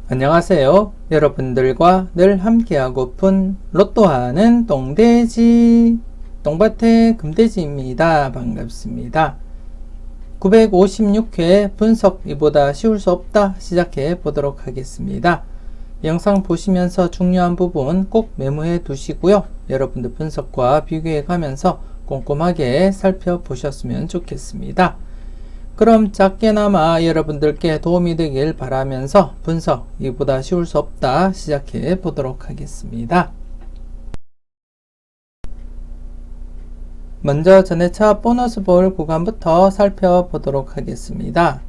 안녕하세요. 여러분들과 늘 함께하고픈 로또하는 똥돼지 똥밭의 금돼지입니다. 반갑습니다. 956회 분석 이보다 쉬울 수 없다 시작해 보도록 하겠습니다. 영상 보시면서 중요한 부분 꼭 메모해 두시고요. 여러분들 분석과 비교해 가면서 꼼꼼하게 살펴보셨으면 좋겠습니다. 그럼 작게나마 여러분들께 도움이 되길 바라면서 분석 이보다 쉬울 수 없다 시작해 보도록 하겠습니다. 먼저 전회차 보너스 볼 구간부터 살펴보도록 하겠습니다.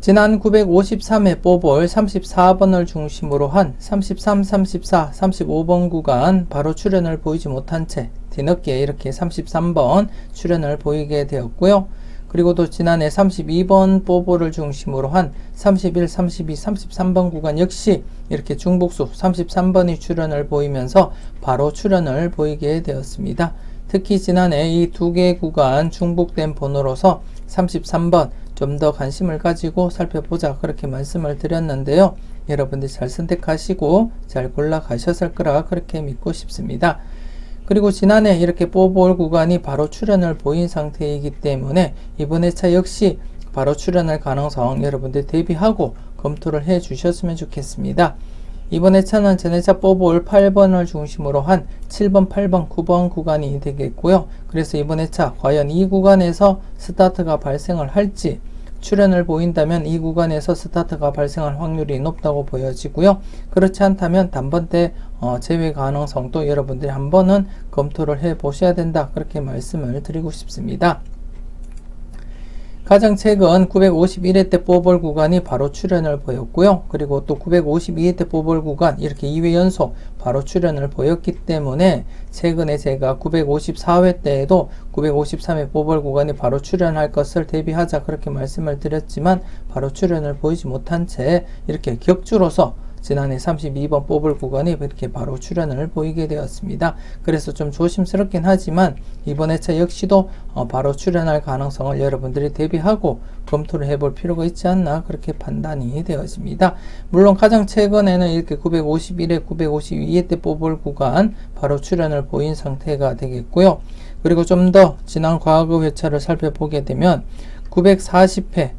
지난 953회 뽀볼 34번을 중심으로 한 33, 34, 35번 구간 바로 출현을 보이지 못한 채 뒤늦게 이렇게 33번 출현을 보이게 되었고요. 그리고 또 지난해 32번 뽀볼을 중심으로 한 31, 32, 33번 구간 역시 이렇게 중복수 33번이 출현을 보이면서 바로 출현을 보이게 되었습니다. 특히 지난해 이 두 개 구간 중복된 번호로서 33번 좀 더 관심을 가지고 살펴보자 그렇게 말씀을 드렸는데요. 여러분들 잘 선택하시고 잘 골라가셨을 거라 그렇게 믿고 싶습니다. 그리고 지난해 이렇게 뽀볼 구간이 바로 출현을 보인 상태이기 때문에 이번 회차 역시 바로 출현할 가능성 여러분들 대비하고 검토를 해 주셨으면 좋겠습니다. 이번 회차는 전회차 뽀볼 8번을 중심으로 한 7번, 8번, 9번 구간이 되겠고요. 그래서 이번 회차 과연 이 구간에서 스타트가 발생을 할지 출현을 보인다면 이 구간에서 스타트가 발생할 확률이 높다고 보여지고요. 그렇지 않다면 단번대 제외 가능성도 여러분들이 한번은 검토를 해 보셔야 된다 그렇게 말씀을 드리고 싶습니다. 가장 최근 951회 때 뽀볼 구간이 바로 출현을 보였고요. 그리고 또 952회 때 뽀볼 구간 이렇게 2회 연속 바로 출현을 보였기 때문에 최근에 제가 954회 때에도 953회 뽀볼 구간이 바로 출현할 것을 대비하자 그렇게 말씀을 드렸지만 바로 출현을 보이지 못한 채 이렇게 격주로서 지난해 32번 뽀볼 구간이 이렇게 바로 출현을 보이게 되었습니다. 그래서 좀 조심스럽긴 하지만 이번 회차 역시도 바로 출현할 가능성을 여러분들이 대비하고 검토를 해볼 필요가 있지 않나 그렇게 판단이 되어집니다. 물론 가장 최근에는 이렇게 951회, 952회 때 뽀볼 구간 바로 출현을 보인 상태가 되겠고요. 그리고 좀 더 지난 과거 회차를 살펴보게 되면 940회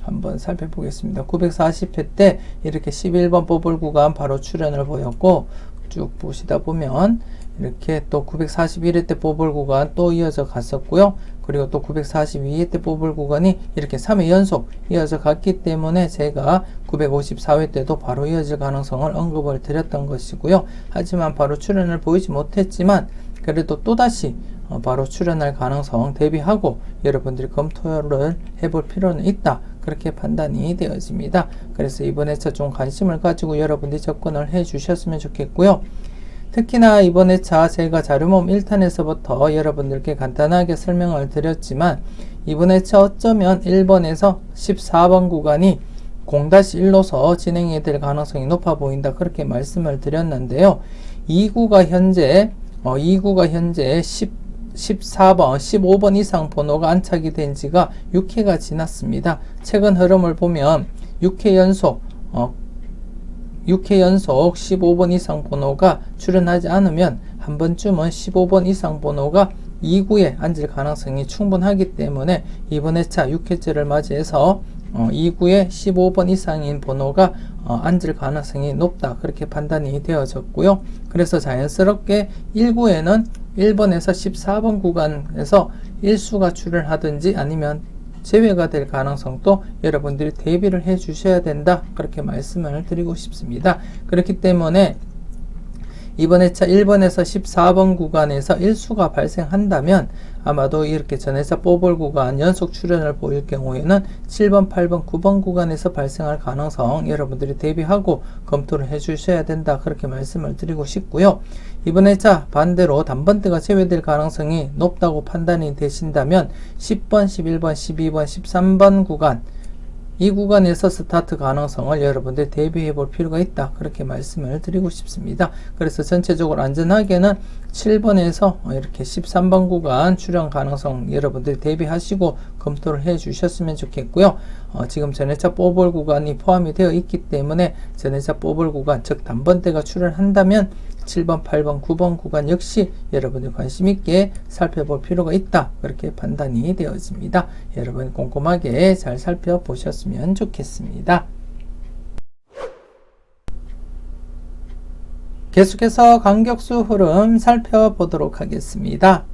한번 살펴보겠습니다. 940회 때 이렇게 11번 뽀볼 구간 바로 출현을 보였고 쭉 보시다 보면 이렇게 또 941회 때 뽀볼 구간 또 이어져 갔었고요. 그리고 또 942회 때 뽀볼 구간이 이렇게 3회 연속 이어져 갔기 때문에 제가 954회 때도 바로 이어질 가능성을 언급을 드렸던 것이고요. 하지만 바로 출현을 보이지 못했지만 그래도 또다시 바로 출현할 가능성 대비하고 여러분들이 검토를 해볼 필요는 있다 그렇게 판단이 되어집니다. 그래서 이번 회차 좀 관심을 가지고 여러분들이 접근을 해 주셨으면 좋겠고요. 특히나 이번 회차 제가 자료모음 1탄에서부터 여러분들께 간단하게 설명을 드렸지만 이번 회차 어쩌면 1번에서 14번 구간이 0-1로서 진행이 될 가능성이 높아 보인다 그렇게 말씀을 드렸는데요. 2구가 현재 14번, 15번 이상 번호가 안착이 된 지가 6회가 지났습니다. 최근 흐름을 보면 6회 연속 15번 이상 번호가 출현하지 않으면 한 번쯤은 15번 이상 번호가 2구에 앉을 가능성이 충분하기 때문에 이번 회차 6회째를 맞이해서 2구에 15번 이상인 번호가 앉을 가능성이 높다 그렇게 판단이 되어졌고요. 그래서 자연스럽게 1구에는 1번에서 14번 구간에서 1수가 출현하든지 아니면 제외가 될 가능성도 여러분들이 대비를 해 주셔야 된다 그렇게 말씀을 드리고 싶습니다. 그렇기 때문에 이번 회차 1번에서 14번 구간에서 1수가 발생한다면 아마도 이렇게 전회차 뽀볼 구간 연속 출현을 보일 경우에는 7번, 8번, 9번 구간에서 발생할 가능성 여러분들이 대비하고 검토를 해 주셔야 된다 그렇게 말씀을 드리고 싶고요. 이번 회차 반대로 단번대가 제외될 가능성이 높다고 판단이 되신다면 10번, 11번, 12번, 13번 구간 이 구간에서 스타트 가능성을 여러분들 대비해 볼 필요가 있다 그렇게 말씀을 드리고 싶습니다. 그래서 전체적으로 안전하게는 7번에서 이렇게 13번 구간 출현 가능성 여러분들 대비하시고 검토를 해 주셨으면 좋겠고요. 지금 전회차 뽑을 구간이 포함이 되어 있기 때문에 전회차 뽑을 구간, 즉 단번대가 출현한다면 7번, 8번, 9번 구간 역시 여러분이 관심 있게 살펴볼 필요가 있다. 그렇게 판단이 되어집니다. 여러분 꼼꼼하게 잘 살펴보셨으면 좋겠습니다. 계속해서 간격수 흐름 살펴보도록 하겠습니다.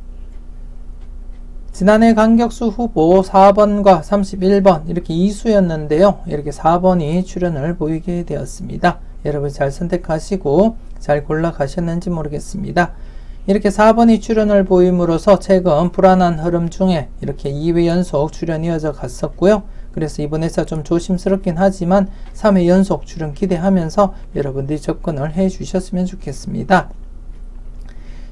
지난해 간격수 후보 4번과 31번 이렇게 2수였는데요. 이렇게 4번이 출현을 보이게 되었습니다. 여러분 잘 선택하시고 잘 골라 가셨는지 모르겠습니다. 이렇게 4번이 출현을 보임으로써 최근 불안한 흐름 중에 이렇게 2회 연속 출현이 이어져 갔었고요. 그래서 이번에서 좀 조심스럽긴 하지만 3회 연속 출현 기대하면서 여러분들이 접근을 해 주셨으면 좋겠습니다.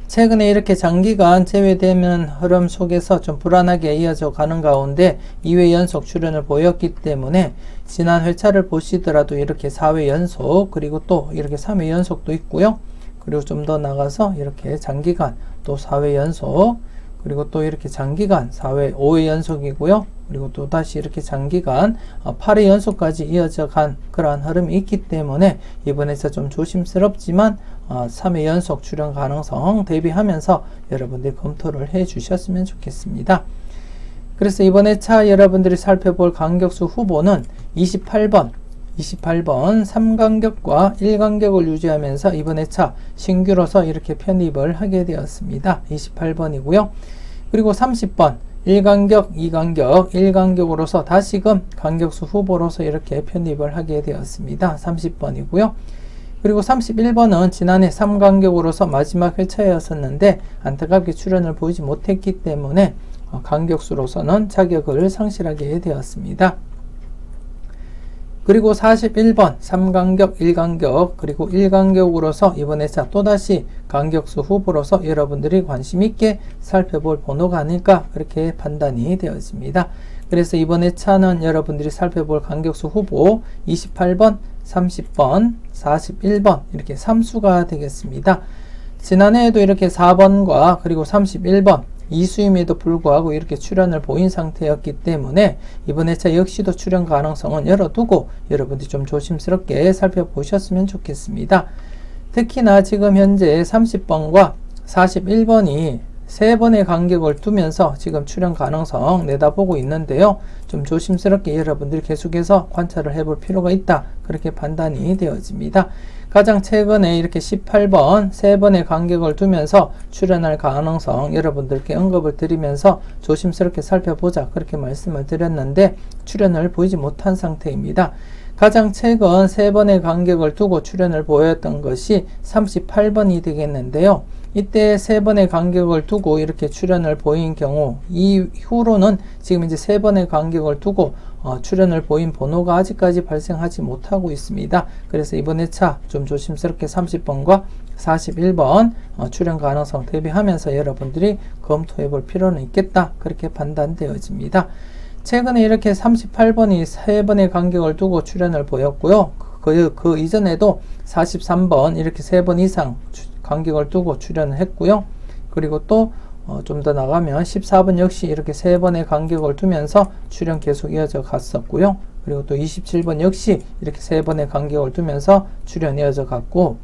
최근에 이렇게 장기간 제외되는 흐름 속에서 좀 불안하게 이어져 가는 가운데 2회 연속 출현을 보였기 때문에 지난 회차를 보시더라도 이렇게 4회 연속 그리고 또 이렇게 3회 연속도 있고요. 그리고 좀 더 나가서 이렇게 장기간 또 4회 연속 그리고 또 이렇게 장기간 4회 5회 연속이고요. 그리고 또 다시 이렇게 장기간 8회 연속까지 이어져 간 그러한 흐름이 있기 때문에 이번에서 좀 조심스럽지만 3회 연속 출현 가능성 대비하면서 여러분들이 검토를 해 주셨으면 좋겠습니다. 그래서 이번 회차 여러분들이 살펴볼 간격수 후보는 28번 3간격과 1간격을 유지하면서 이번 회차 신규로서 이렇게 편입을 하게 되었습니다. 28번이고요. 그리고 30번 1간격, 2간격, 1간격으로서 다시금 간격수 후보로서 이렇게 편입을 하게 되었습니다. 30번이고요. 그리고 31번은 지난해 3간격으로서 마지막 회차였었는데 안타깝게 출현을 보이지 못했기 때문에 간격수로서는 자격을 상실하게 되었습니다. 그리고 41번 3간격, 1간격 그리고 1간격으로서 이번 회차 또다시 간격수 후보로서 여러분들이 관심있게 살펴볼 번호가 아닐까 그렇게 판단이 되어집니다. 그래서 이번 회차는 여러분들이 살펴볼 간격수 후보 28번, 30번, 41번 이렇게 3수가 되겠습니다. 지난해에도 이렇게 4번과 그리고 31번 2수임에도 불구하고 이렇게 출현을 보인 상태였기 때문에 이번 회차 역시도 출현 가능성은 열어두고 여러분들이 좀 조심스럽게 살펴보셨으면 좋겠습니다. 특히나 지금 현재 30번과 41번이 3번의 간격을 두면서 지금 출현 가능성 내다보고 있는데요. 좀 조심스럽게 여러분들이 계속해서 관찰을 해볼 필요가 있다. 그렇게 판단이 되어집니다. 가장 최근에 이렇게 18번 3번의 간격을 두면서 출현할 가능성 여러분들께 언급을 드리면서 조심스럽게 살펴보자 그렇게 말씀을 드렸는데 출현을 보이지 못한 상태입니다. 가장 최근 3번의 간격을 두고 출현을 보였던 것이 38번이 되겠는데요. 이때 3번의 간격을 두고 이렇게 출현을 보인 경우 이후로는 지금 이제 3번의 간격을 두고 출현을 보인 번호가 아직까지 발생하지 못하고 있습니다. 그래서 이번 회차 좀 조심스럽게 30번과 41번 출현 가능성 대비하면서 여러분들이 검토해 볼 필요는 있겠다. 그렇게 판단되어집니다. 최근에 이렇게 38번이 3번의 간격을 두고 출현을 보였고요. 그 이전에도 43번 이렇게 3번 이상 간격을 두고 출현을 했고요. 그리고 또 좀 더 나가면 14번 역시 이렇게 3번의 간격을 두면서 출현 계속 이어져 갔었고요. 그리고 또 27번 역시 이렇게 3번의 간격을 두면서 출현 이어져 갔고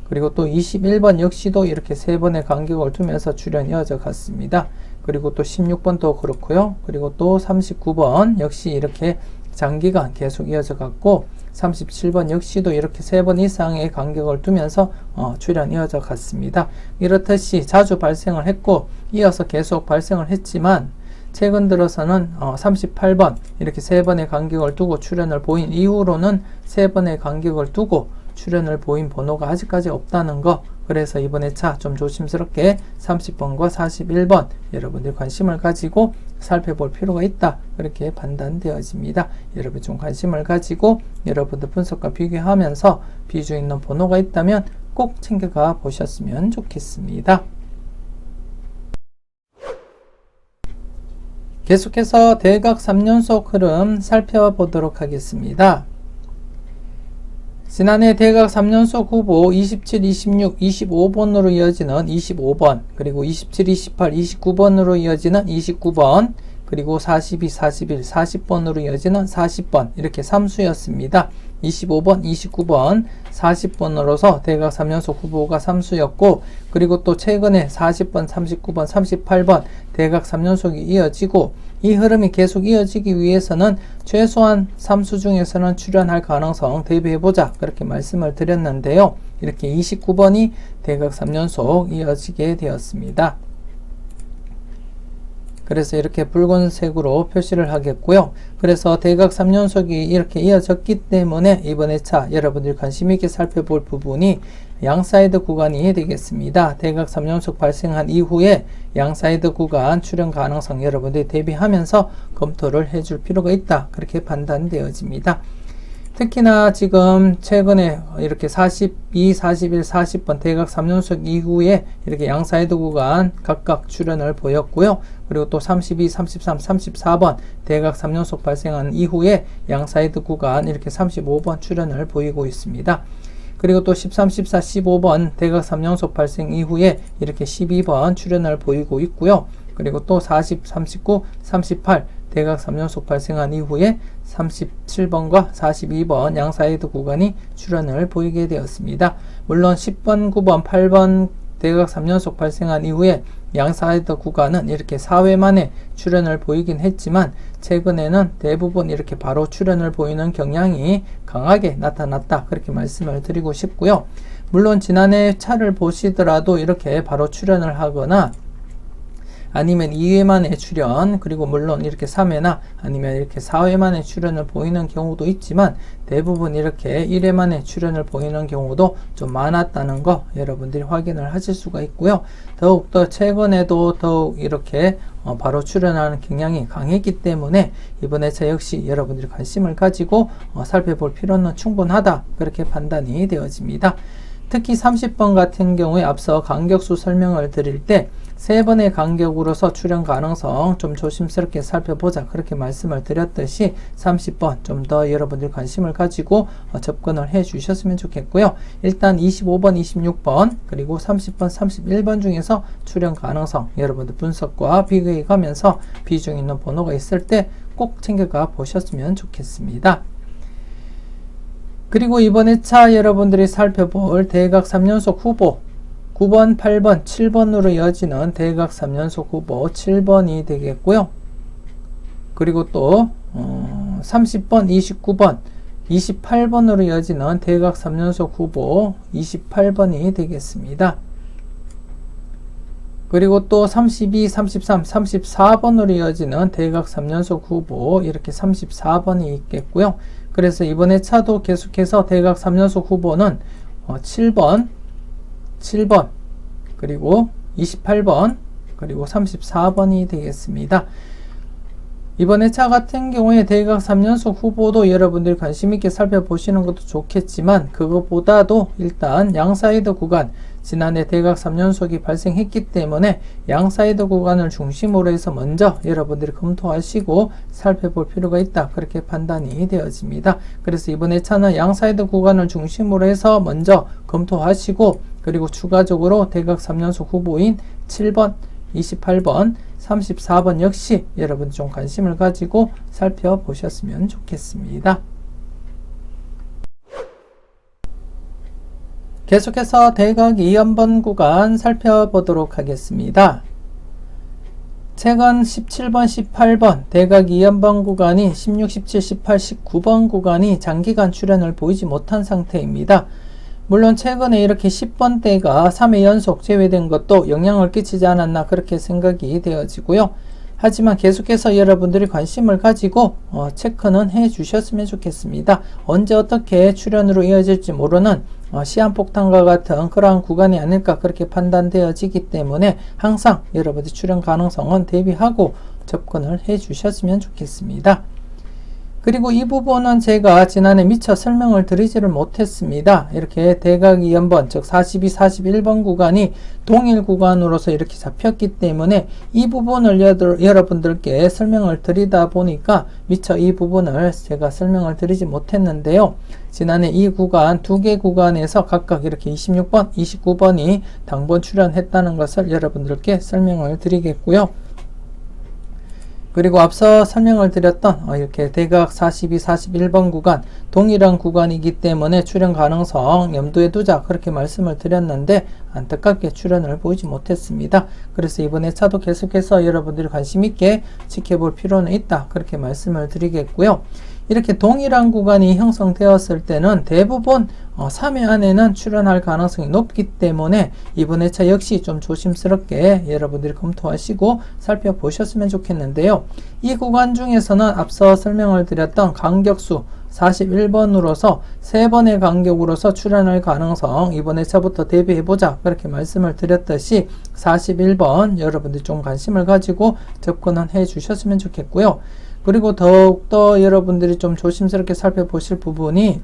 그리고 또 21번 역시도 이렇게 3번의 간격을 두면서 출현 이어져 갔습니다. 그리고 또 16번도 그렇고요. 그리고 또 39번 역시 이렇게 장기간 계속 이어져 갔고 37번 역시도 이렇게 3번 이상의 간격을 두면서 출현 이어져 갔습니다. 이렇듯이 자주 발생을 했고 이어서 계속 발생을 했지만 최근 들어서는 38번 이렇게 3번의 간격을 두고 출현을 보인 이후로는 3번의 간격을 두고 출현을 보인 번호가 아직까지 없다는 거. 그래서 이번 회차 좀 조심스럽게 30번과 41번 여러분들 관심을 가지고 살펴볼 필요가 있다. 그렇게 판단되어집니다. 여러분 좀 관심을 가지고 여러분들 분석과 비교하면서 비중 있는 번호가 있다면 꼭 챙겨가 보셨으면 좋겠습니다. 계속해서 대각 3연속 흐름 살펴보도록 하겠습니다. 지난해 대각 3연속 후보 27, 26, 25번으로 이어지는 25번, 그리고 27, 28, 29번으로 이어지는 29번, 그리고 42, 41, 40번으로 이어지는 40번 이렇게 3수였습니다. 25번, 29번, 40번으로서 대각 3연속 후보가 3수였고 그리고 또 최근에 40번, 39번, 38번 대각 3연속이 이어지고 이 흐름이 계속 이어지기 위해서는 최소한 3수 중에서는 출연할 가능성 대비해보자 그렇게 말씀을 드렸는데요. 이렇게 29번이 대각 3연속 이어지게 되었습니다. 그래서 이렇게 붉은색으로 표시를 하겠고요. 그래서 대각 3연속이 이렇게 이어졌기 때문에 이번 회차 여러분들이 관심 있게 살펴볼 부분이 양사이드 구간이 되겠습니다. 대각 3연속 발생한 이후에 양사이드 구간 출현 가능성 여러분들이 대비하면서 검토를 해줄 필요가 있다. 그렇게 판단되어집니다. 특히나 지금 최근에 이렇게 42, 41, 40번 대각 3연속 이후에 이렇게 양사이드 구간 각각 출현을 보였고요. 그리고 또 32, 33, 34번 대각 3연속 발생한 이후에 양사이드 구간 이렇게 35번 출현을 보이고 있습니다. 그리고 또 13, 14, 15번 대각 3연속 발생 이후에 이렇게 12번 출현을 보이고 있고요. 그리고 또 40, 39, 38 대각 3연속 발생한 이후에 37번과 42번 양사이드 구간이 출현을 보이게 되었습니다. 물론 10번, 9번, 8번 대각 3연속 발생한 이후에 양사이드 구간은 이렇게 4회 만에 출현을 보이긴 했지만 최근에는 대부분 이렇게 바로 출현을 보이는 경향이 강하게 나타났다. 그렇게 말씀을 드리고 싶고요. 물론 지난해 차를 보시더라도 이렇게 바로 출현을 하거나 아니면 2회 만에 출현 그리고 물론 이렇게 3회나 아니면 이렇게 4회 만에 출현을 보이는 경우도 있지만 대부분 이렇게 1회 만에 출현을 보이는 경우도 좀 많았다는 거 여러분들이 확인을 하실 수가 있고요. 더욱더 최근에도 더욱 이렇게 바로 출현하는 경향이 강했기 때문에 이번 회차 역시 여러분들이 관심을 가지고 살펴볼 필요는 충분하다 그렇게 판단이 되어집니다. 특히 30번 같은 경우에 앞서 간격수 설명을 드릴 때 3번의 간격으로서 출현 가능성 좀 조심스럽게 살펴보자 그렇게 말씀을 드렸듯이 30번 좀 더 여러분들 관심을 가지고 접근을 해 주셨으면 좋겠고요. 일단 25번, 26번 그리고 30번, 31번 중에서 출현 가능성 여러분들 분석과 비교해 가면서 비중 있는 번호가 있을 때 꼭 챙겨가 보셨으면 좋겠습니다. 그리고 이번 회차 여러분들이 살펴볼 대각 3연속 후보 9번, 8번, 7번으로 이어지는 대각 3연속 후보 7번이 되겠고요. 그리고 또 30번, 29번, 28번으로 이어지는 대각 3연속 후보 28번이 되겠습니다. 그리고 또 32, 33, 34번으로 이어지는 대각 3연속 후보 이렇게 34번이 있겠고요. 그래서 이번 회차도 계속해서 대각 3연속 후보는 7번, 그리고 28번, 그리고 34번이 되겠습니다. 이번 회차 같은 경우에 대각 3연속 후보도 여러분들이 관심있게 살펴보시는 것도 좋겠지만 그것보다도 일단 양사이드 구간 지난해 대각 3연속이 발생했기 때문에 양사이드 구간을 중심으로 해서 먼저 여러분들이 검토하시고 살펴볼 필요가 있다. 그렇게 판단이 되어집니다. 그래서 이번 회차는 양사이드 구간을 중심으로 해서 먼저 검토하시고 그리고 추가적으로 대각 3연속 후보인 7번, 28번, 34번 역시 여러분 좀 관심을 가지고 살펴보셨으면 좋겠습니다. 계속해서 대각 2연번 구간 살펴보도록 하겠습니다. 최근 17번, 18번 대각 2연번 구간이 16, 17, 18, 19번 구간이 장기간 출현을 보이지 못한 상태입니다. 물론 최근에 이렇게 10번대가 3회 연속 제외된 것도 영향을 끼치지 않았나 그렇게 생각이 되어지고요. 하지만 계속해서 여러분들이 관심을 가지고 체크는 해 주셨으면 좋겠습니다. 언제 어떻게 출현으로 이어질지 모르는 시한폭탄과 같은 그러한 구간이 아닐까 그렇게 판단되어지기 때문에 항상 여러분들 출현 가능성은 대비하고 접근을 해 주셨으면 좋겠습니다. 그리고 이 부분은 제가 지난해 미처 설명을 드리지를 못했습니다. 이렇게 대각 2연번 즉 42, 41번 구간이 동일 구간으로서 이렇게 잡혔기 때문에 이 부분을 여러분들께 설명을 드리다 보니까 미처 이 부분을 제가 설명을 드리지 못했는데요. 지난해 이 구간 두 개 구간에서 각각 이렇게 26번, 29번이 당번 출현했다는 것을 여러분들께 설명을 드리겠고요. 그리고 앞서 설명을 드렸던 이렇게 대각 42, 41번 구간 동일한 구간이기 때문에 출현 가능성 염두에 두자 그렇게 말씀을 드렸는데 안타깝게 출현을 보이지 못했습니다. 그래서 이번에 차도 계속해서 여러분들이 관심 있게 지켜볼 필요는 있다 그렇게 말씀을 드리겠고요. 이렇게 동일한 구간이 형성되었을 때는 대부분 3회 안에는 출현할 가능성이 높기 때문에 이번 회차 역시 좀 조심스럽게 여러분들이 검토하시고 살펴보셨으면 좋겠는데요. 이 구간 중에서는 앞서 설명을 드렸던 간격수 41번으로서 3번의 간격으로서 출현할 가능성 이번 회차부터 대비해보자 그렇게 말씀을 드렸듯이 41번 여러분들이 좀 관심을 가지고 접근은 해 주셨으면 좋겠고요. 그리고 더욱더 여러분들이 좀 조심스럽게 살펴보실 부분이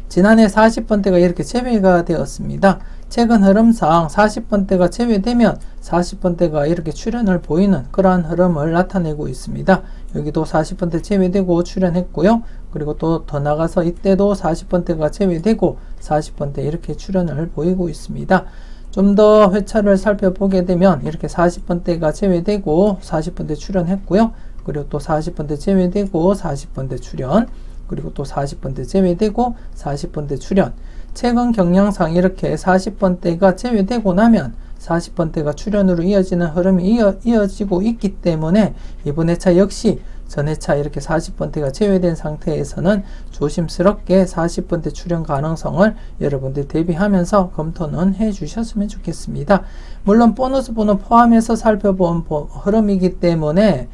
지난해 40번대가 이렇게 제외가 되었습니다. 최근 흐름상 40번대가 제외되면 40번대가 이렇게 출현을 보이는 그러한 흐름을 나타내고 있습니다. 여기도 40번대 제외되고 출현했고요. 그리고 또 더 나가서 이때도 40번대가 제외되고 40번대 이렇게 출현을 보이고 있습니다. 좀 더 회차를 살펴보게 되면 이렇게 40번대가 제외되고 40번대 출현했고요. 그리고 또 40번대 제외되고 40번대 출현 그리고 또 40번대 제외되고 40번대 출현 최근 경향상 이렇게 40번대가 제외되고 나면 40번대가 출현으로 이어지는 흐름이 이어지고 있기 때문에 이번 회차 역시 전 회차 이렇게 40번대가 제외된 상태에서는 조심스럽게 40번대 출현 가능성을 여러분들 대비하면서 검토는 해 주셨으면 좋겠습니다. 물론 보너스 볼은 포함해서 살펴본 흐름이기 때문에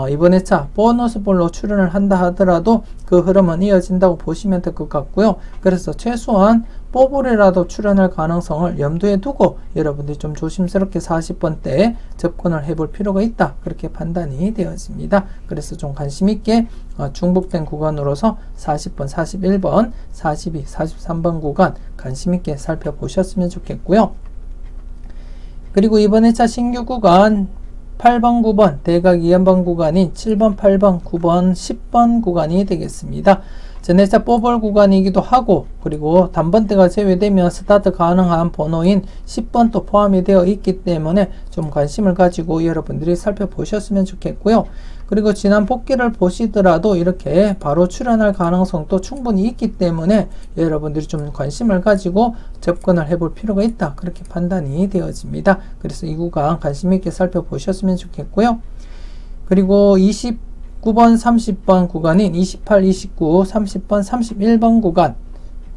이번 회차 보너스 볼로 출현을 한다 하더라도 그 흐름은 이어진다고 보시면 될 것 같고요. 그래서 최소한 뽀볼이라도 출현할 가능성을 염두에 두고 여러분들이 좀 조심스럽게 40번대에 접근을 해볼 필요가 있다 그렇게 판단이 되어집니다. 그래서 좀 관심 있게 중복된 구간으로서 40번, 41번, 42, 43번 구간 관심 있게 살펴보셨으면 좋겠고요. 그리고 이번 회차 신규 구간 8번, 9번 대각 2연번 구간인 7번, 8번, 9번, 10번 구간이 되겠습니다. 전회차 뽀볼 구간이기도 하고 그리고 단번대가 제외되면 스타트 가능한 번호인 10번 또 포함이 되어 있기 때문에 좀 관심을 가지고 여러분들이 살펴보셨으면 좋겠고요. 그리고 지난 복귀를 보시더라도 이렇게 바로 출현할 가능성도 충분히 있기 때문에 여러분들이 좀 관심을 가지고 접근을 해볼 필요가 있다 그렇게 판단이 되어집니다. 그래서 이 구간 관심 있게 살펴보셨으면 좋겠고요. 그리고 29번 30번 구간인 28, 29, 30번 31번 구간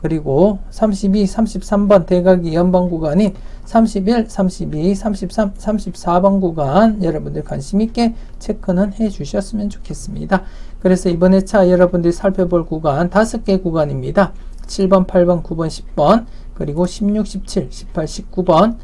그리고 32, 33번 대각 2연번 구간인 31, 32, 33, 34번 구간 여러분들 관심 있게 체크는 해 주셨으면 좋겠습니다. 그래서 이번 회차 여러분들이 살펴볼 구간 5개 구간입니다. 7번, 8번, 9번, 10번 그리고 16, 17, 18, 19번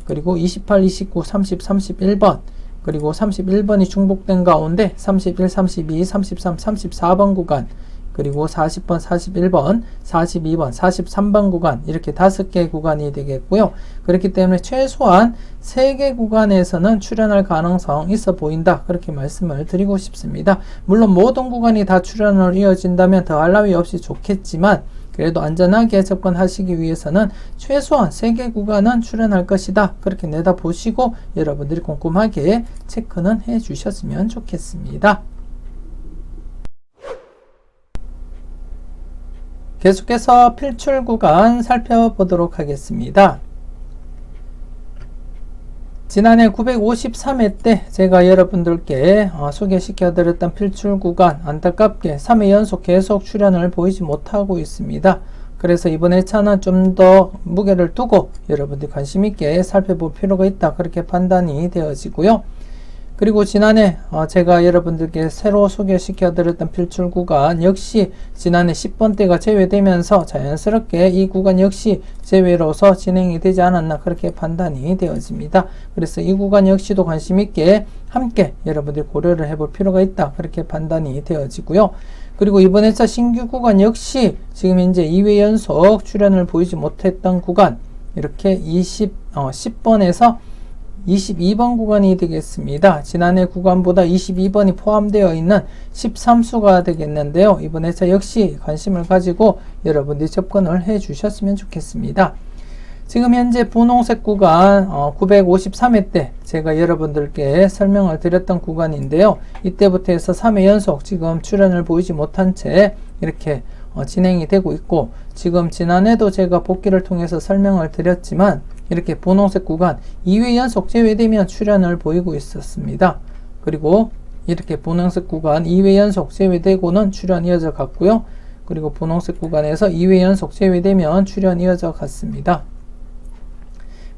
그리고 28, 29, 30, 31번 그리고 31번이 중복된 가운데 31, 32, 33, 34번 구간 그리고 40번, 41번, 42번, 43번 구간 이렇게 5개 구간이 되겠고요. 그렇기 때문에 최소한 3개 구간에서는 출현할 가능성 있어 보인다 그렇게 말씀을 드리고 싶습니다. 물론 모든 구간이 다 출현을 이어진다면 더할 나위 없이 좋겠지만 그래도 안전하게 접근하시기 위해서는 최소한 3개 구간은 출현할 것이다 그렇게 내다보시고 여러분들이 꼼꼼하게 체크는 해 주셨으면 좋겠습니다. 계속해서 필출 구간 살펴보도록 하겠습니다. 지난해 953회 때 제가 여러분들께 소개시켜 드렸던 필출 구간 안타깝게 3회 연속 계속 출현을 보이지 못하고 있습니다. 그래서 이번 회차는 좀 더 무게를 두고 여러분들이 관심 있게 살펴볼 필요가 있다 그렇게 판단이 되어지고요. 그리고 지난해 제가 여러분들께 새로 소개시켜 드렸던 필출 구간 역시 지난해 10번대가 제외되면서 자연스럽게 이 구간 역시 제외로서 진행이 되지 않았나 그렇게 판단이 되어집니다. 그래서 이 구간 역시도 관심 있게 함께 여러분들이 고려를 해볼 필요가 있다 그렇게 판단이 되어지고요. 그리고 이번 회차 신규 구간 역시 지금 현재 2회 연속 출현을 보이지 못했던 구간 이렇게 10번에서 22번 구간이 되겠습니다. 지난해 구간보다 22번이 포함되어 있는 13수가 되겠는데요. 이번 회차 역시 관심을 가지고 여러분들이 접근을 해 주셨으면 좋겠습니다. 지금 현재 분홍색 구간 953회 때 제가 여러분들께 설명을 드렸던 구간인데요. 이때부터 해서 3회 연속 지금 출현을 보이지 못한 채 이렇게 진행이 되고 있고, 지금 지난해도 제가 복귀를 통해서 설명을 드렸지만 이렇게 분홍색 구간 2회 연속 제외되면 출현을 보이고 있었습니다. 그리고 이렇게 분홍색 구간 2회 연속 제외되고는 출현 이어져 갔고요. 그리고 분홍색 구간에서 2회 연속 제외되면 출현 이어져 갔습니다.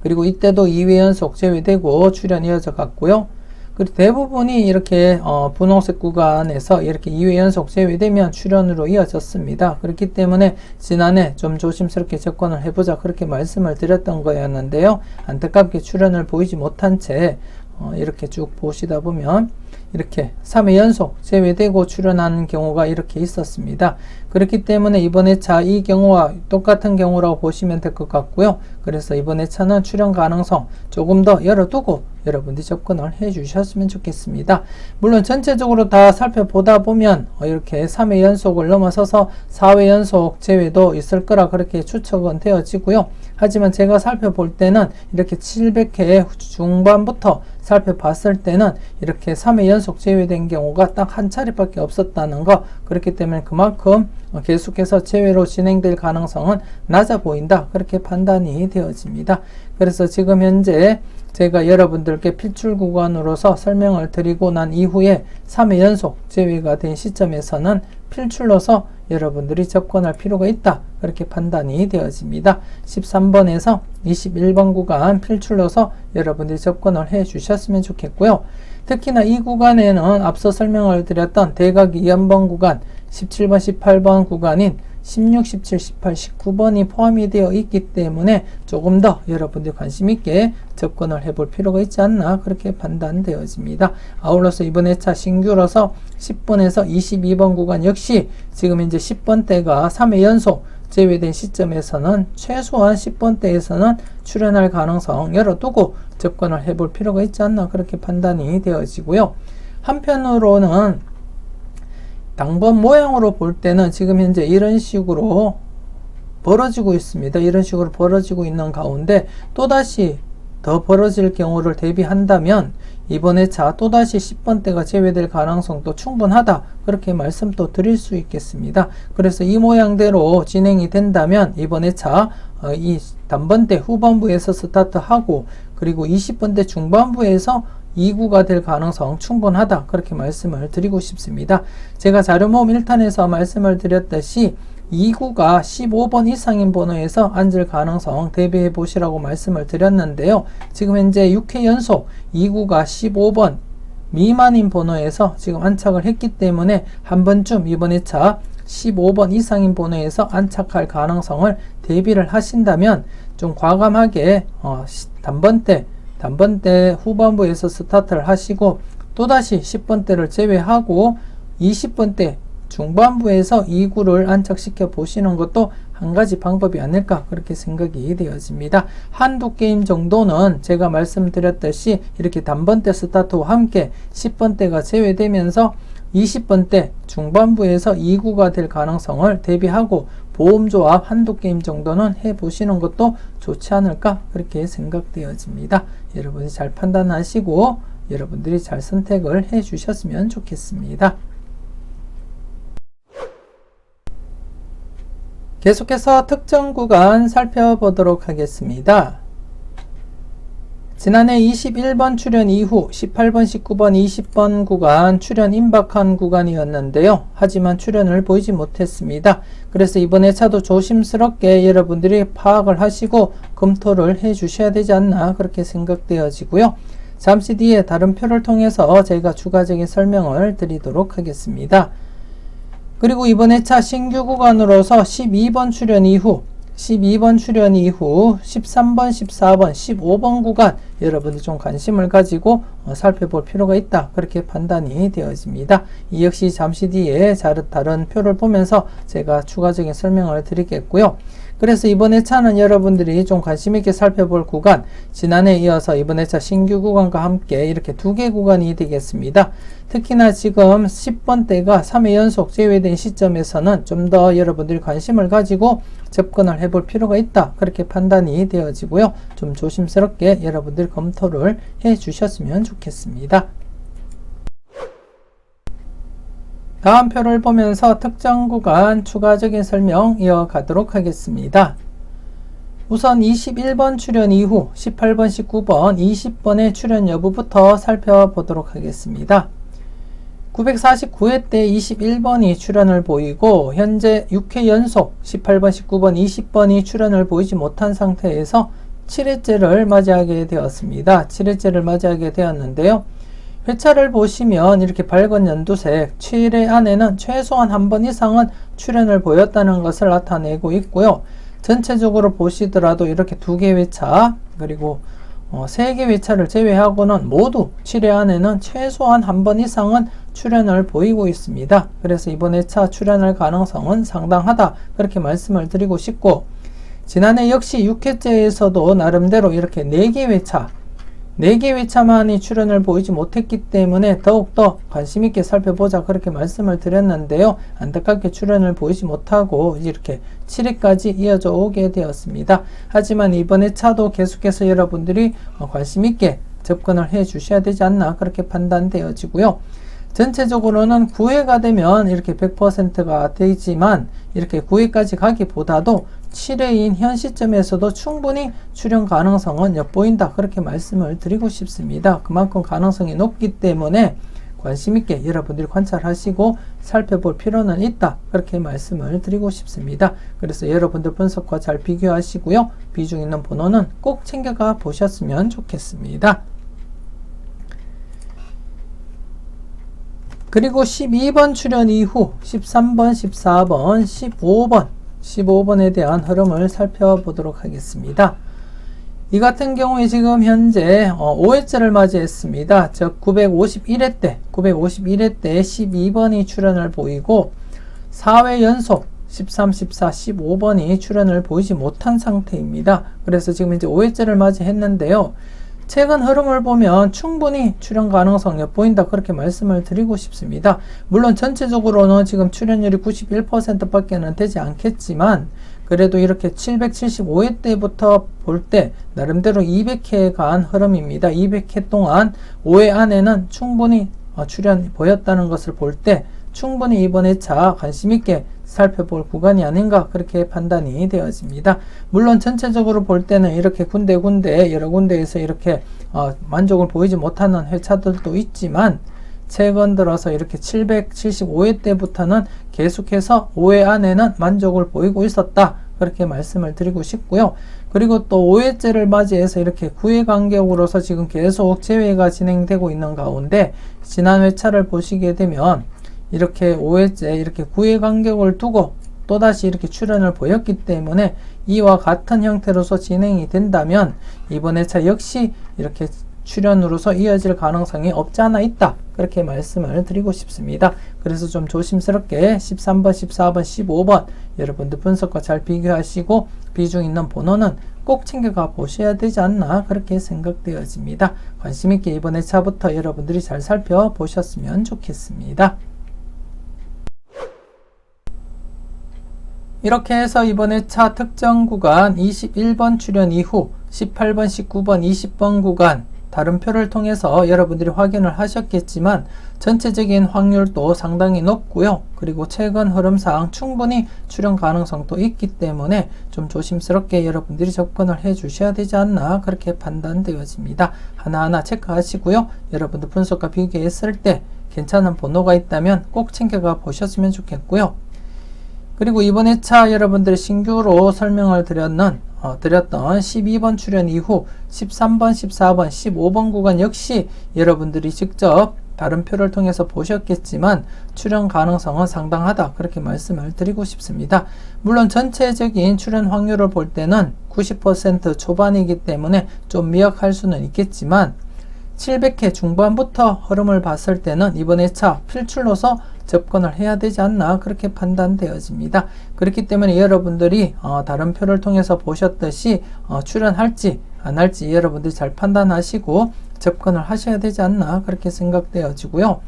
그리고 이때도 2회 연속 제외되고 출현 이어져 갔고요. 그리고 대부분이 이렇게 분홍색 구간에서 이렇게 2회 연속 제외되면 출현으로 이어졌습니다. 그렇기 때문에 지난해 좀 조심스럽게 접근을 해보자 그렇게 말씀을 드렸던 거였는데요. 안타깝게 출현을 보이지 못한 채 이렇게 쭉 보시다 보면 이렇게 3회 연속 제외되고 출현하는 경우가 이렇게 있었습니다. 그렇기 때문에 이번 회차 이 경우와 똑같은 경우라고 보시면 될 것 같고요. 그래서 이번 회차는 출현 가능성 조금 더 열어두고 여러분들이 접근을 해 주셨으면 좋겠습니다. 물론 전체적으로 다 살펴보다 보면 이렇게 3회 연속을 넘어서서 4회 연속 제외도 있을 거라 그렇게 추측은 되어지고요. 하지만 제가 살펴볼 때는 이렇게 700회 중반부터 살펴봤을 때는 이렇게 3회 연속 제외된 경우가 딱 한 차례밖에 없었다는 거, 그렇기 때문에 그만큼 계속해서 제외로 진행될 가능성은 낮아 보인다 그렇게 판단이 되어집니다. 그래서 지금 현재 제가 여러분들께 필출 구간으로서 설명을 드리고 난 이후에 3회 연속 제외가 된 시점에서는 필출로서 여러분들이 접근할 필요가 있다 그렇게 판단이 되어집니다. 13번에서 21번 구간 필출로서 여러분들이 접근을 해 주셨으면 좋겠고요. 특히나 이 구간에는 앞서 설명을 드렸던 대각 2연번 구간 17번 18번 구간인 16, 17, 18, 19번이 포함이 되어 있기 때문에 조금 더 여러분들 관심 있게 접근을 해볼 필요가 있지 않나 그렇게 판단되어집니다. 아울러서 이번 회차 신규로서 10번에서 22번 구간 역시 지금 현재 10번대가 3회 연속 제외된 시점에서는 최소한 10번대에서는 출현할 가능성 열어두고 접근을 해볼 필요가 있지 않나 그렇게 판단이 되어지고요. 한편으로는 당번 모양으로 볼 때는 지금 현재 이런 식으로 벌어지고 있습니다. 이런 식으로 벌어지고 있는 가운데 또다시 더 벌어질 경우를 대비한다면 이번 회차 또다시 10번대가 제외될 가능성도 충분하다 그렇게 말씀도 드릴 수 있겠습니다. 그래서 이 모양대로 진행이 된다면 이번 회차 이 단번대 후반부에서 스타트하고 그리고 20번대 중반부에서 2구가 될 가능성 충분하다 그렇게 말씀을 드리고 싶습니다. 제가 자료모음 1탄에서 말씀을 드렸듯이 2구가 15번 이상인 번호에서 앉을 가능성 대비해 보시라고 말씀을 드렸는데요. 지금 현재 6회 연속 2구가 15번 미만인 번호에서 지금 안착을 했기 때문에 한 번쯤 이번 회차 15번 이상인 번호에서 안착할 가능성을 대비를 하신다면 좀 과감하게 단번대 후반부에서 스타트를 하시고 또다시 10번대를 제외하고 20번대 중반부에서 2구를 안착시켜 보시는 것도 한 가지 방법이 아닐까 그렇게 생각이 되어집니다. 한두 게임 정도는 제가 말씀드렸듯이 이렇게 단번대 스타트와 함께 10번대가 제외되면서 20번대 중반부에서 2구가 될 가능성을 대비하고 보험조합 한두 게임 정도는 해보시는 것도 좋지 않을까 그렇게 생각되어집니다. 여러분이 잘 판단하시고 여러분들이 잘 선택을 해 주셨으면 좋겠습니다. 계속해서 특정 구간 살펴보도록 하겠습니다. 지난해 21번 출현 이후 18번, 19번, 20번 구간 출현 임박한 구간이었는데요. 하지만 출현을 보이지 못했습니다. 그래서 이번 회차도 조심스럽게 여러분들이 파악을 하시고 검토를 해 주셔야 되지 않나 그렇게 생각되어지고요. 잠시 뒤에 다른 표를 통해서 저희가 추가적인 설명을 드리도록 하겠습니다. 그리고 이번 회차 신규 구간으로서 12번 출현 이후 13번, 14번, 15번 구간 여러분들 좀 관심을 가지고 살펴볼 필요가 있다 그렇게 판단이 되어집니다. 이 역시 잠시 뒤에 다른 표를 보면서 제가 추가적인 설명을 드리겠고요. 그래서 이번 회차는 여러분들이 좀 관심 있게 살펴볼 구간, 지난해에 이어서 이번 회차 신규 구간과 함께 이렇게 두 개 구간이 되겠습니다. 특히나 지금 10번대가 3회 연속 제외된 시점에서는 좀 더 여러분들이 관심을 가지고 접근을 해볼 필요가 있다. 그렇게 판단이 되어지고요. 좀 조심스럽게 여러분들이 검토를 해 주셨으면 좋겠습니다. 다음 표를 보면서 특정 구간 추가적인 설명 이어가도록 하겠습니다. 우선 21번 출현 이후 18번, 19번, 20번의 출현 여부부터 살펴보도록 하겠습니다. 949회 때 21번이 출현을 보이고 현재 6회 연속 18번, 19번, 20번이 출현을 보이지 못한 상태에서 7회째를 맞이하게 되었습니다. 7회째를 맞이하게 되었는데요. 회차를 보시면 이렇게 밝은 연두색 7회 안에는 최소한 한 번 이상은 출현을 보였다는 것을 나타내고 있고요. 전체적으로 보시더라도 이렇게 2개 회차 그리고 3개 회차를 제외하고는 모두 7회 안에는 최소한 한 번 이상은 출현을 보이고 있습니다. 그래서 이번 회차 출현할 가능성은 상당하다 그렇게 말씀을 드리고 싶고, 지난해 역시 6회째에서도 나름대로 이렇게 4개 회차만이 출현을 보이지 못했기 때문에 더욱더 관심있게 살펴보자 그렇게 말씀을 드렸는데요. 안타깝게 출현을 보이지 못하고 이렇게 7회까지 이어져 오게 되었습니다. 하지만 이번 회차도 계속해서 여러분들이 관심있게 접근을 해 주셔야 되지 않나 그렇게 판단되어지고요. 전체적으로는 9회가 되면 이렇게 100%가 되지만 이렇게 9회까지 가기보다도 7회인 현 시점에서도 충분히 출현 가능성은 엿보인다 그렇게 말씀을 드리고 싶습니다. 그만큼 가능성이 높기 때문에 관심있게 여러분들이 관찰하시고 살펴볼 필요는 있다 그렇게 말씀을 드리고 싶습니다. 그래서 여러분들 분석과 잘 비교하시고요. 비중 있는 번호는 꼭 챙겨가 보셨으면 좋겠습니다. 그리고 12번 출현 이후 13번, 14번, 15번에 대한 흐름을 살펴보도록 하겠습니다. 이 같은 경우에 지금 현재 5회째를 맞이했습니다. 즉 951회 때 12번이 출현을 보이고 4회 연속 13, 14, 15번이 출현을 보이지 못한 상태입니다. 그래서 지금 이제 5회째를 맞이했는데요. 최근 흐름을 보면 충분히 출현 가능성 엿보인다 그렇게 말씀을 드리고 싶습니다. 물론 전체적으로는 지금 출현율이 91%밖에는 되지 않겠지만 그래도 이렇게 775회 때부터 볼 때 나름대로 200회 간 흐름입니다. 200회 동안 5회 안에는 충분히 출현 보였다는 것을 볼 때 충분히 이번 회차 관심있게 살펴볼 구간이 아닌가 그렇게 판단이 되어집니다. 물론 전체적으로 볼 때는 이렇게 군데군데 여러 군데에서 이렇게 만족을 보이지 못하는 회차들도 있지만 최근 들어서 이렇게 775회 때부터는 계속해서 5회 안에는 만족을 보이고 있었다 그렇게 말씀을 드리고 싶고요. 그리고 또 5회째를 맞이해서 이렇게 9회 간격으로서 지금 계속 재회가 진행되고 있는 가운데 지난 회차를 보시게 되면 이렇게 5회째 이렇게 9회 간격을 두고 또다시 이렇게 출현을 보였기 때문에 이와 같은 형태로서 진행이 된다면 이번 회차 역시 이렇게 출현으로서 이어질 가능성이 없지 않아 있다 그렇게 말씀을 드리고 싶습니다. 그래서 좀 조심스럽게 13번, 14번, 15번 여러분들 분석과 잘 비교하시고 비중 있는 번호는 꼭 챙겨가 보셔야 되지 않나 그렇게 생각되어집니다. 관심있게 이번 회차부터 여러분들이 잘 살펴보셨으면 좋겠습니다. 이렇게 해서 이번 회차 특정 구간 21번 출현 이후 18번, 19번, 20번 구간 다른 표를 통해서 여러분들이 확인을 하셨겠지만 전체적인 확률도 상당히 높고요. 그리고 최근 흐름상 충분히 출현 가능성도 있기 때문에 좀 조심스럽게 여러분들이 접근을 해 주셔야 되지 않나 그렇게 판단되어집니다. 하나하나 체크하시고요. 여러분들 분석과 비교했을 때 괜찮은 번호가 있다면 꼭 챙겨가 보셨으면 좋겠고요. 그리고 이번 회차 여러분들 신규로 설명을 드렸던 12번 출현 이후 13번, 14번, 15번 구간 역시 여러분들이 직접 다른 표를 통해서 보셨겠지만 출현 가능성은 상당하다 그렇게 말씀을 드리고 싶습니다. 물론 전체적인 출현 확률을 볼 때는 90% 초반이기 때문에 좀 미약할 수는 있겠지만 700회 중반부터 흐름을 봤을 때는 이번 회차 필출로서 접근을 해야 되지 않나 그렇게 판단되어집니다. 그렇기 때문에 여러분들이 다른 표를 통해서 보셨듯이 출연할지 안 할지 여러분들이 잘 판단하시고 접근을 하셔야 되지 않나 그렇게 생각되어지고요.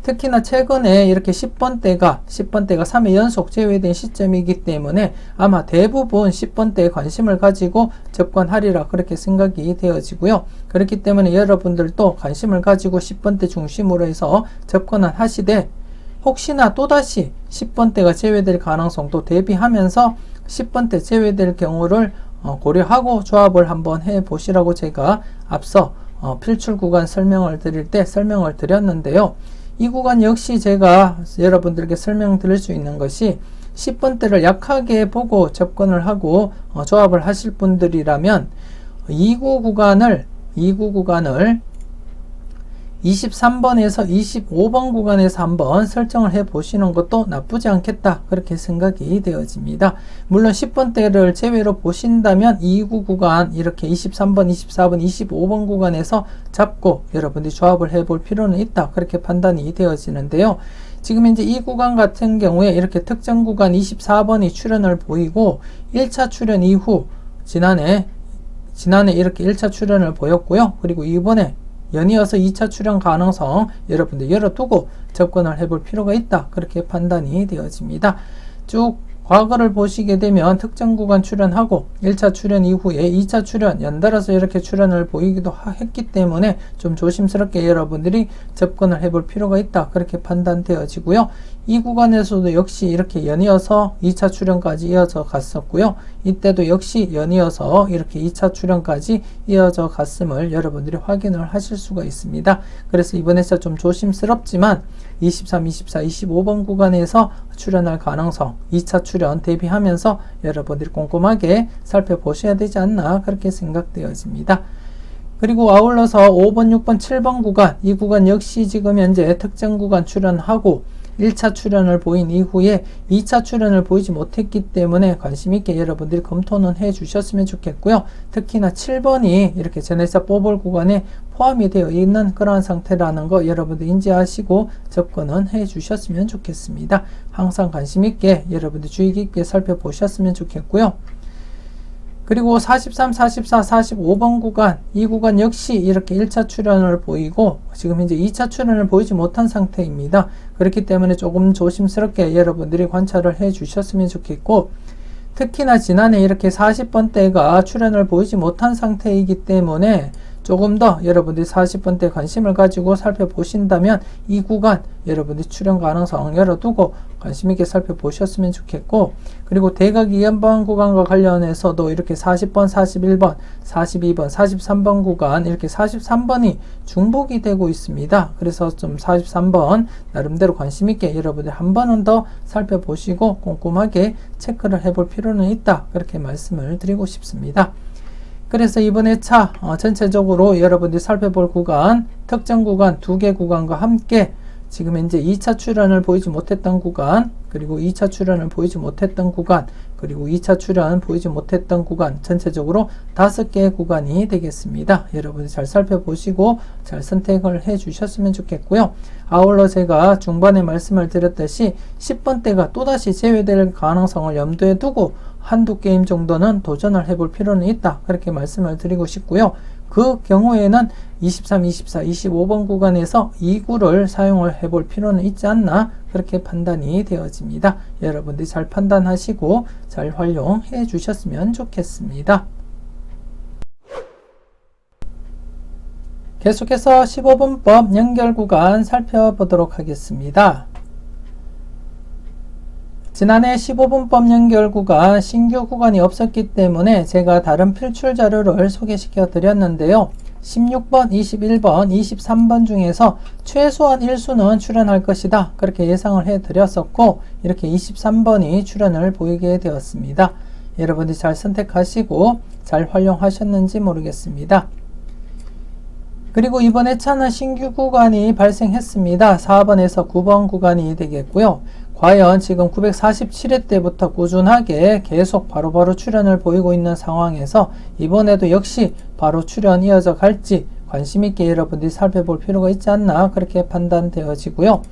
특히나 최근에 이렇게 10번대가 3회 연속 제외된 시점이기 때문에 아마 대부분 10번대에 관심을 가지고 접근하리라 그렇게 생각이 되어지고요. 그렇기 때문에 여러분들도 관심을 가지고 10번대 중심으로 해서 접근을 하시되 혹시나 또다시 10번대가 제외될 가능성도 대비하면서 10번대 제외될 경우를 고려하고 조합을 한번 해 보시라고 제가 앞서 필출 구간 설명을 드릴 때 설명을 드렸는데요. 이 구간 역시 제가 여러분들께 설명드릴 수 있는 것이 10번대를 약하게 보고 접근을 하고 조합을 하실 분들이라면 2구 구간을 23번에서 25번 구간에서 한번 설정을 해 보시는 것도 나쁘지 않겠다 그렇게 생각이 되어집니다. 물론 10번대를 제외로 보신다면 2구 구간 이렇게 23번, 24번, 25번 구간에서 잡고 여러분들이 조합을 해 볼 필요는 있다 그렇게 판단이 되어지는데요. 지금 이제 이 구간 같은 경우에 이렇게 특정 구간 24번이 출현을 보이고 1차 출현 이후 지난해 이렇게 1차 출현을 보였고요. 그리고 이번에 연이어서 2차 출현 가능성 여러분들 열어두고 접근을 해볼 필요가 있다 그렇게 판단이 되어집니다. 쭉 과거를 보시게 되면 특정 구간 출현하고 1차 출현 이후에 2차 출현 연달아서 이렇게 출현을 보이기도 했기 때문에 좀 조심스럽게 여러분들이 접근을 해볼 필요가 있다 그렇게 판단되어지고요. 이 구간에서도 역시 이렇게 연이어서 2차 출현까지 이어져 갔었고요. 이때도 역시 연이어서 이렇게 2차 출현까지 이어져 갔음을 여러분들이 확인을 하실 수가 있습니다. 그래서 이번에 좀 조심스럽지만 23, 24, 25번 구간에서 출현할 가능성 2차 출현 대비하면서 여러분들이 꼼꼼하게 살펴보셔야 되지 않나 그렇게 생각되어집니다. 그리고 아울러서 5번, 6번, 7번 구간 이 구간 역시 지금 현재 특정 구간 출현하고 1차 출현을 보인 이후에 2차 출현을 보이지 못했기 때문에 관심있게 여러분들이 검토는 해 주셨으면 좋겠고요. 특히나 7번이 이렇게 제네사 뽑을 구간에 포함이 되어 있는 그러한 상태라는 거 여러분들 인지하시고 접근은 해 주셨으면 좋겠습니다. 항상 관심있게 여러분들 주의 깊게 살펴보셨으면 좋겠고요. 그리고 43, 44, 45번 구간 이 구간 역시 이렇게 1차 출현을 보이고 지금 현재 2차 출현을 보이지 못한 상태입니다. 그렇기 때문에 조금 조심스럽게 여러분들이 관찰을 해 주셨으면 좋겠고 특히나 지난해 이렇게 40번대가 출현을 보이지 못한 상태이기 때문에 조금 더 여러분들이 40번대 관심을 가지고 살펴보신다면 이 구간 여러분들이 출현 가능성 열어두고 관심있게 살펴보셨으면 좋겠고 그리고 대각 이연방 구간과 관련해서도 이렇게 40번, 41번, 42번, 43번 구간 이렇게 43번이 중복이 되고 있습니다. 그래서 좀 43번 나름대로 관심있게 여러분들 한 번은 더 살펴보시고 꼼꼼하게 체크를 해볼 필요는 있다 그렇게 말씀을 드리고 싶습니다. 그래서 이번 회차 전체적으로 여러분들이 살펴볼 구간 특정 구간 2개 구간과 함께 지금 현재 2차 출현을 보이지 못했던 구간 그리고 2차 출현을 보이지 못했던 구간 그리고 2차 출현 보이지 못했던 구간 전체적으로 5개의 구간이 되겠습니다. 여러분들 잘 살펴보시고 잘 선택을 해 주셨으면 좋겠고요. 아울러 제가 중반에 말씀을 드렸듯이 10번대가 또다시 제외될 가능성을 염두에 두고 한두 게임 정도는 도전을 해볼 필요는 있다 그렇게 말씀을 드리고 싶고요. 그 경우에는 23, 24, 25번 구간에서 2구를 사용을 해볼 필요는 있지 않나 그렇게 판단이 되어집니다. 여러분들이 잘 판단하시고 잘 활용해 주셨으면 좋겠습니다. 계속해서 15분법 연결 구간 살펴보도록 하겠습니다. 지난해 15분법 연결 구간 신규 구간이 없었기 때문에 제가 다른 필출 자료를 소개시켜 드렸는데요. 16번, 21번, 23번 중에서 최소한 1수는 출현할 것이다 그렇게 예상을 해 드렸었고 이렇게 23번이 출현을 보이게 되었습니다. 여러분들이 잘 선택하시고 잘 활용하셨는지 모르겠습니다. 그리고 이번 회차는 신규 구간이 발생했습니다. 4번에서 9번 구간이 되겠고요. 과연 지금 947회 때부터 꾸준하게 계속 바로바로 출현을 보이고 있는 상황에서 이번에도 역시 바로 출현 이어져 갈지 관심있게 여러분들이 살펴볼 필요가 있지 않나 그렇게 판단되어지고요.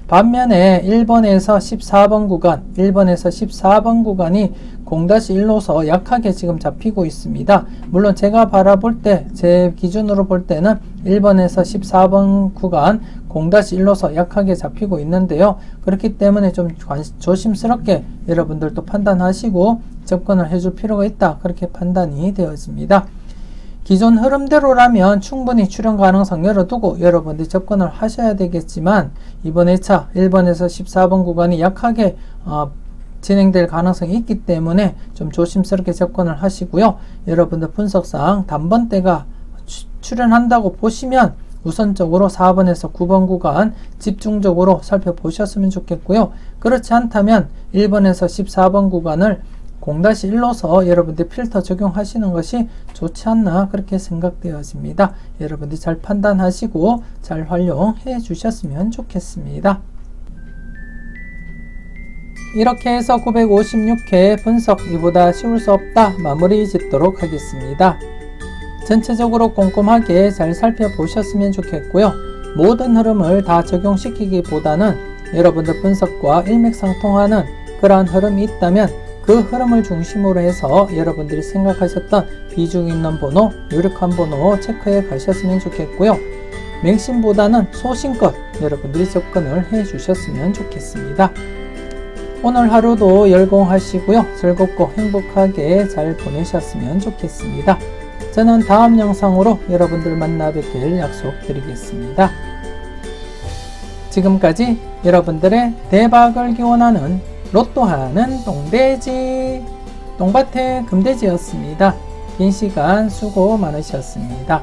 반면에 1번에서 14번 구간, 1번에서 14번 구간이 0-1로서 약하게 지금 잡히고 있습니다. 물론 제가 바라볼 때, 제 기준으로 볼 때는 1번에서 14번 구간 0-1로서 약하게 잡히고 있는데요. 그렇기 때문에 좀 조심스럽게 여러분들도 판단하시고 접근을 해줄 필요가 있다. 그렇게 판단이 되어집니다. 기존 흐름대로라면 충분히 출현 가능성 열어두고 여러분들이 접근을 하셔야 되겠지만 이번 회차 1번에서 14번 구간이 약하게 진행될 가능성이 있기 때문에 좀 조심스럽게 접근을 하시고요. 여러분들 분석상 단번대가 출현한다고 보시면 우선적으로 4번에서 9번 구간 집중적으로 살펴보셨으면 좋겠고요. 그렇지 않다면 1번에서 14번 구간을 0-1로서 여러분들 필터 적용하시는 것이 좋지 않나 그렇게 생각되어집니다. 여러분들이 잘 판단하시고 잘 활용해 주셨으면 좋겠습니다. 이렇게 해서 956회 분석 이보다 쉬울 수 없다 마무리 짓도록 하겠습니다. 전체적으로 꼼꼼하게 잘 살펴보셨으면 좋겠고요. 모든 흐름을 다 적용시키기보다는 여러분들 분석과 일맥상통하는 그러한 흐름이 있다면 그 흐름을 중심으로 해서 여러분들이 생각하셨던 비중 있는 번호, 유력한 번호 체크해 가셨으면 좋겠고요. 맹심보다는 소신껏 여러분들이 접근을 해 주셨으면 좋겠습니다. 오늘 하루도 열공하시고요. 즐겁고 행복하게 잘 보내셨으면 좋겠습니다. 저는 다음 영상으로 여러분들 만나 뵙길 약속드리겠습니다. 지금까지 여러분들의 대박을 기원하는 로또하는 똥돼지 똥밭의 금돼지였습니다. 긴 시간 수고 많으셨습니다.